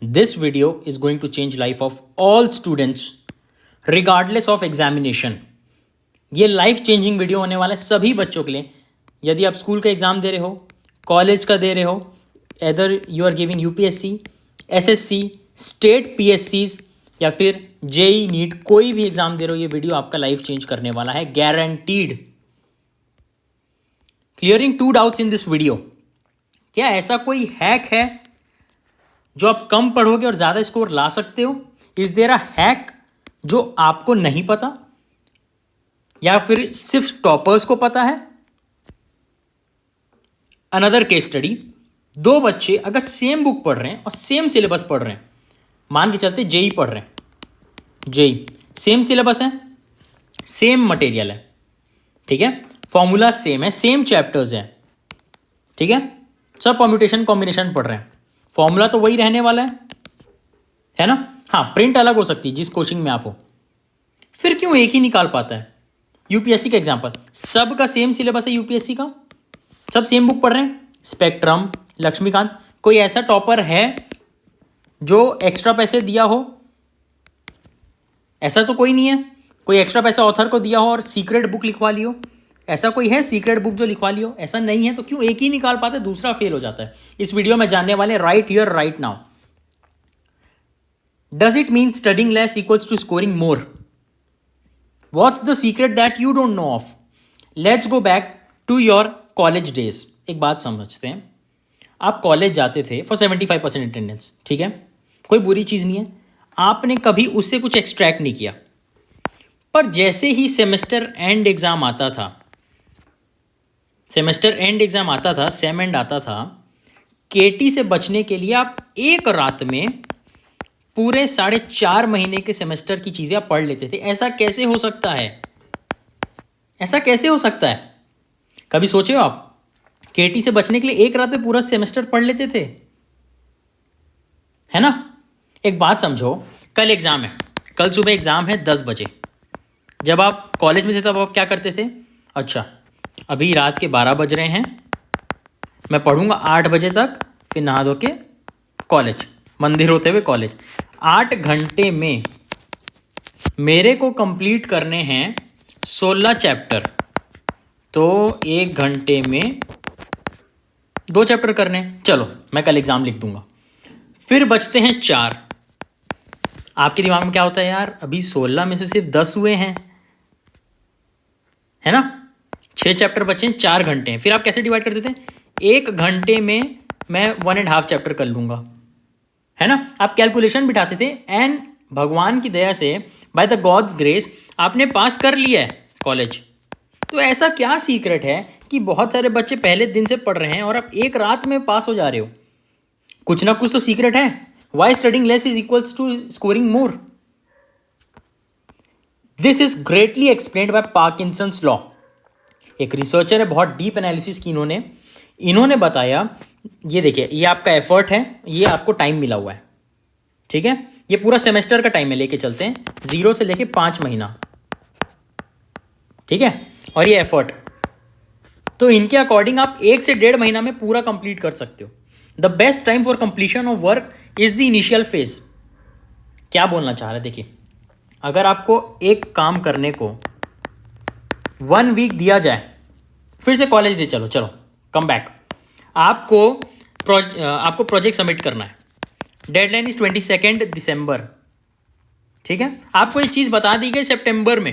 This video is going to change life of all students regardless of examination. ये life changing video होने वाला है सभी बच्चों के लिए. यदि आप स्कूल का एग्ज़ाम दे रहे हो, कॉलेज का दे रहे हो, either you are giving UPSC, SSC, state पीएससीज या फिर जेई नीट, कोई भी एग्ज़ाम दे रहे हो, ये वीडियो आपका लाइफ चेंज करने वाला है, guaranteed. Clearing 2 doubts in this video. क्या ऐसा कोई हैक है जो आप कम पढ़ोगे और ज़्यादा स्कोर ला सकते हो? इज देयर अ हैक जो आपको नहीं पता या फिर सिर्फ टॉपर्स को पता है? Another case study. 2 बच्चे अगर सेम बुक पढ़ रहे हैं और सेम सिलेबस पढ़ रहे हैं, मान के चलते जेई पढ़ रहे हैं, जेई सेम सिलेबस है, सेम मटेरियल है, ठीक है, फॉर्मूला सेम है, सेम चैप्टर्स हैं, ठीक है, सब परम्यूटेशन कॉम्बिनेशन पढ़ रहे हैं, फॉर्मूला तो वही रहने वाला है ना? हाँ, प्रिंट अलग हो सकती है जिस कोचिंग में आप हो. फिर क्यों एक ही निकाल पाता है? यूपीएससी का एग्जाम्पल, सबका सेम सिलेबस है यूपीएससी का, सब सेम बुक पढ़ रहे हैं, स्पेक्ट्रम, लक्ष्मीकांत. कोई ऐसा टॉपर है जो एक्स्ट्रा पैसे दिया हो? ऐसा तो कोई नहीं है. कोई एक्स्ट्रा पैसा ऑथर को दिया हो और सीक्रेट बुक लिखवा लियो? ऐसा कोई है सीक्रेट बुक जो लिखवा लियो? ऐसा नहीं है. तो क्यों एक ही निकाल पाते, दूसरा फेल हो जाता है? इस वीडियो में जानने वाले right here right now. Does it mean studying less equals to scoring more? What's the secret that you don't know of? Let's go back to your college days. एक बात समझते हैं. आप कॉलेज जाते थे फॉर 75% अटेंडेंस, ठीक है, कोई बुरी चीज़ नहीं है, आपने कभी उससे कुछ एक्सट्रैक्ट नहीं किया. पर जैसे ही सेमेस्टर एंड एग्ज़ाम आता था, सेम एंड आता था, केटी से बचने के लिए आप एक रात में पूरे 4.5 महीने के सेमेस्टर की चीज़ें आप पढ़ लेते थे. ऐसा कैसे हो सकता है? ऐसा कैसे हो सकता है? कभी सोचे हो आप? केटी से बचने के लिए एक रात में पूरा सेमेस्टर पढ़ लेते थे, है ना? एक बात समझो, कल एग्ज़ाम है, कल सुबह एग्ज़ाम है 10 बजे. जब आप कॉलेज में थे तब आप क्या करते थे? अच्छा, अभी रात के 12 बज रहे हैं, मैं पढ़ूंगा 8 बजे तक, फिर नहा धो के कॉलेज, मंदिर होते हुए कॉलेज. 8 घंटे में मेरे को कंप्लीट करने हैं 16 चैप्टर, तो 1 घंटे में 2 चैप्टर करने हैं. चलो मैं कल एग्ज़ाम लिख दूंगा. फिर बचते हैं 4. आपके दिमाग में क्या होता है? यार अभी 16 में से सिर्फ 10 हुए हैं, है ना? 6 चैप्टर बचे हैं, 4 घंटे हैं. फिर आप कैसे डिवाइड कर देते हैं? 1 घंटे में मैं 1.5 चैप्टर कर लूँगा, है ना? आप कैलकुलेशन बिठाते थे एंड भगवान की दया से, बाय द गॉड्स ग्रेस, आपने पास कर लिया है कॉलेज. तो ऐसा क्या सीक्रेट है कि बहुत सारे बच्चे पहले दिन से पढ़ रहे हैं और आप एक रात में पास हो जा रहे हो? कुछ ना कुछ तो सीक्रेट है. Why studying less is equals to scoring more? This is greatly explained by Parkinson's law. एक रिसर्चर है, बहुत डीप एनालिसिस की इन्होंने बताया, ये देखिए, ये आपका एफर्ट है, ये आपको टाइम मिला हुआ है, ठीक है, ये पूरा सेमेस्टर का टाइम है, लेके चलते हैं 0 से लेके 5 महीना, ठीक है, और ये एफर्ट. तो इनके अकॉर्डिंग आप 1 से 1.5 महीना में पूरा कंप्लीट कर सकते हो. The best time for completion of work is the initial phase. क्या बोलना चाह रहे हैं? देखिए, अगर आपको एक काम करने को 1 वीक दिया जाए, फिर से कॉलेज डे, चलो कम बैक, आपको प्रोजेक्ट सबमिट करना है, डेडलाइन इज 22 दिसंबर, ठीक है, आपको ये चीज़ बता दी गई सितंबर में,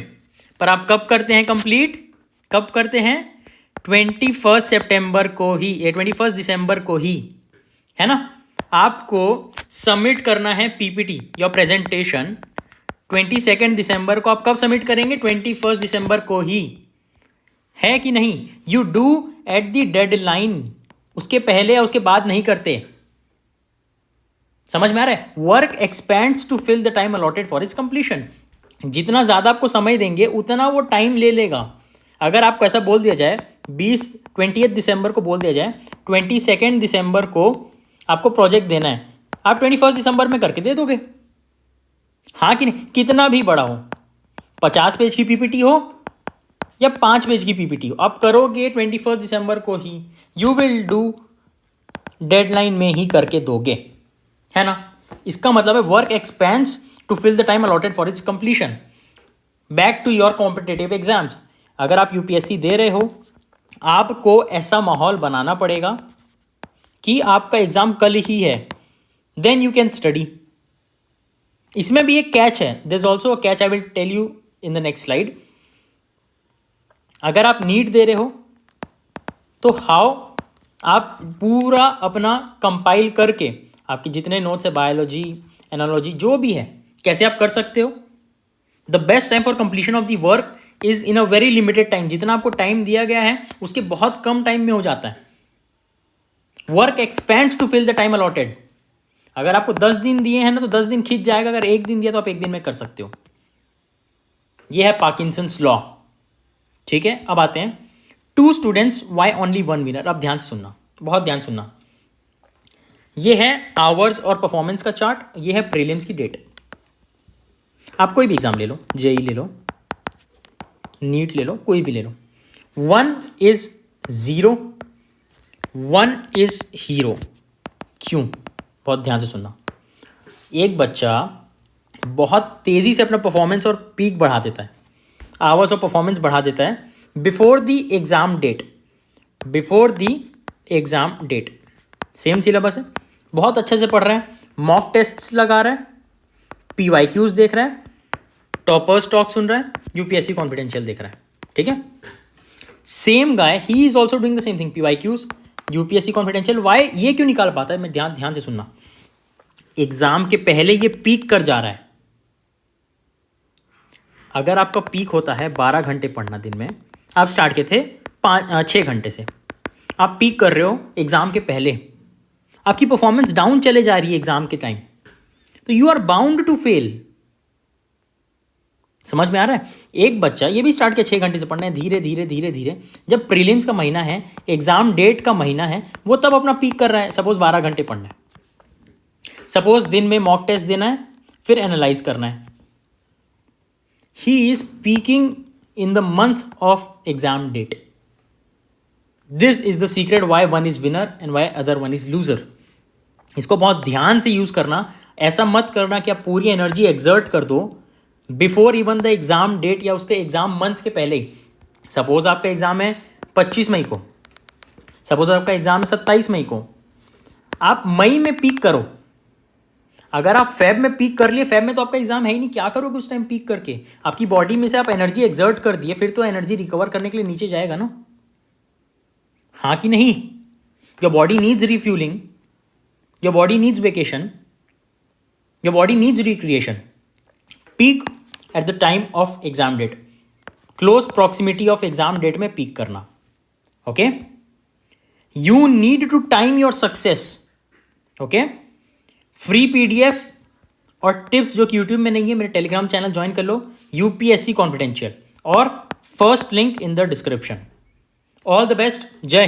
पर आप कब करते हैं कंप्लीट? कब करते हैं? 21 सितंबर को ही, 21 दिसंबर को ही, है ना? आपको सबमिट करना है पीपीटी, योर प्रेजेंटेशन, 22 दिसंबर को. आप कब सबमिट करेंगे? 21 दिसंबर को ही, है कि नहीं? You do at the deadline. उसके पहले या उसके बाद नहीं करते. समझ में आ रहा है? Work expands to fill the time allotted for its completion. जितना ज़्यादा आपको समय देंगे उतना वो टाइम ले लेगा. अगर आपको ऐसा बोल दिया जाए, 28 दिसंबर को बोल दिया जाए, 22 दिसंबर को आपको प्रोजेक्ट देना है, आप 21 दिसंबर में करके दे दोगे, हाँ कि नहीं? कितना भी बड़ा हो, 50 पेज की पीपीटी हो या 5 पेज की पीपीटी हो, आप करोगे 21 दिसंबर को ही. यू विल डू, डेडलाइन में ही करके दोगे, है ना? इसका मतलब है work expands to fill the time allotted for its completion. Back to your competitive exams, अगर आप यूपीएससी दे रहे हो, आपको ऐसा माहौल बनाना पड़ेगा कि आपका एग्जाम कल ही है, देन यू कैन स्टडी। इसमें भी एक कैच है, there is also a catch, I will tell you in the next slide. अगर आप नीट दे रहे हो तो हाउ आप पूरा अपना कंपाइल करके आपके जितने नोट्स है, बायोलॉजी, एनालॉजी, जो भी है, कैसे आप कर सकते हो। The best time for completion of the work is in a very limited time. जितना आपको टाइम दिया गया है उसके बहुत कम टाइम में हो जाता है। Work expands to fill the time allotted. अगर आपको 10 दिन दिए हैं ना तो 10 दिन खींच जाएगा, अगर 1 दिन दिया तो आप 1 दिन में कर सकते हो। यह है पार्किंसंस लॉ। ठीक है, अब आते हैं 2 स्टूडेंट्स वाई ओनली 1 विनर। अब ध्यान से सुनना, बहुत ध्यान सुनना। यह है आवर्स और परफॉर्मेंस का चार्ट, यह है प्रीलिम्स की डेट। आप कोई भी एग्जाम ले लो, जेई ले लो, नीट ले लो, कोई भी ले लो। 1 इज 0, 1 इज हीरो। क्यों? बहुत ध्यान से सुनना। एक बच्चा बहुत तेजी से अपना परफॉर्मेंस और पीक बढ़ा देता है, आवर्स और परफॉर्मेंस बढ़ा देता है before the exam date. Before the exam date same syllabus है, बहुत अच्छे से पढ़ रहा है, मॉक टेस्ट्स लगा रहा है, PYQs देख रहा है, टॉपर्स टॉक सुन रहा है, यूपीएससी कॉन्फिडेंशियल देख रहा है। ठीक है, same guy he is also doing the same thing, PYQs, UPSC confidential. Why? ये क्यों निकाल पाता है? मैं ध्यान से सुनना। एग्जाम के पहले ये पीक कर जा रहा है। अगर आपका पीक होता है 12 घंटे पढ़ना दिन में, आप स्टार्ट किए थे 6 घंटे से, आप पीक कर रहे हो एग्जाम के पहले, आपकी परफॉर्मेंस डाउन चले जा रही है एग्जाम के टाइम, तो you are bound to fail. समझ में आ रहा है? एक बच्चा ये भी स्टार्ट किया 6 घंटे से पढ़ना है, धीरे धीरे धीरे धीरे जब प्रीलिम्स का महीना है, एग्जाम डेट का महीना है, वो तब अपना पीक कर रहा है। सपोज 12 घंटे पढ़ना है, सपोज दिन में मॉक टेस्ट देना है, फिर एनालाइज करना है। He is peaking in the month of exam date. This is the secret why one is winner and why other one is loser. इसको बहुत ध्यान से यूज करना। ऐसा मत करना कि आप पूरी एनर्जी एक्सर्ट कर दो before even the exam date या उसके एग्जाम मंथ के पहले ही। सपोज आपका एग्जाम है 25 मई को, सपोज आपका एग्जाम है 27 मई को, आप मई में पीक करो। अगर आप फेब में पीक कर लिए, फेब में तो आपका एग्जाम है ही नहीं, क्या करोगे उस टाइम पीक करके? आपकी बॉडी में से आप एनर्जी एक्सर्ट कर दिए, फिर तो एनर्जी रिकवर करने के लिए नीचे जाएगा ना, हाँ कि नहीं? Your body needs refuelling, your body needs vacation, your body needs recreation. Peak at the time of exam date, close proximity of exam date में पीक करना। Okay, you need to time your success. Okay, free PDF और tips जो कि YouTube में नहीं है, मेरे Telegram channel join कर लो, यूपीएससी कॉन्फिडेंशियल, और first link in the description. All the best, जय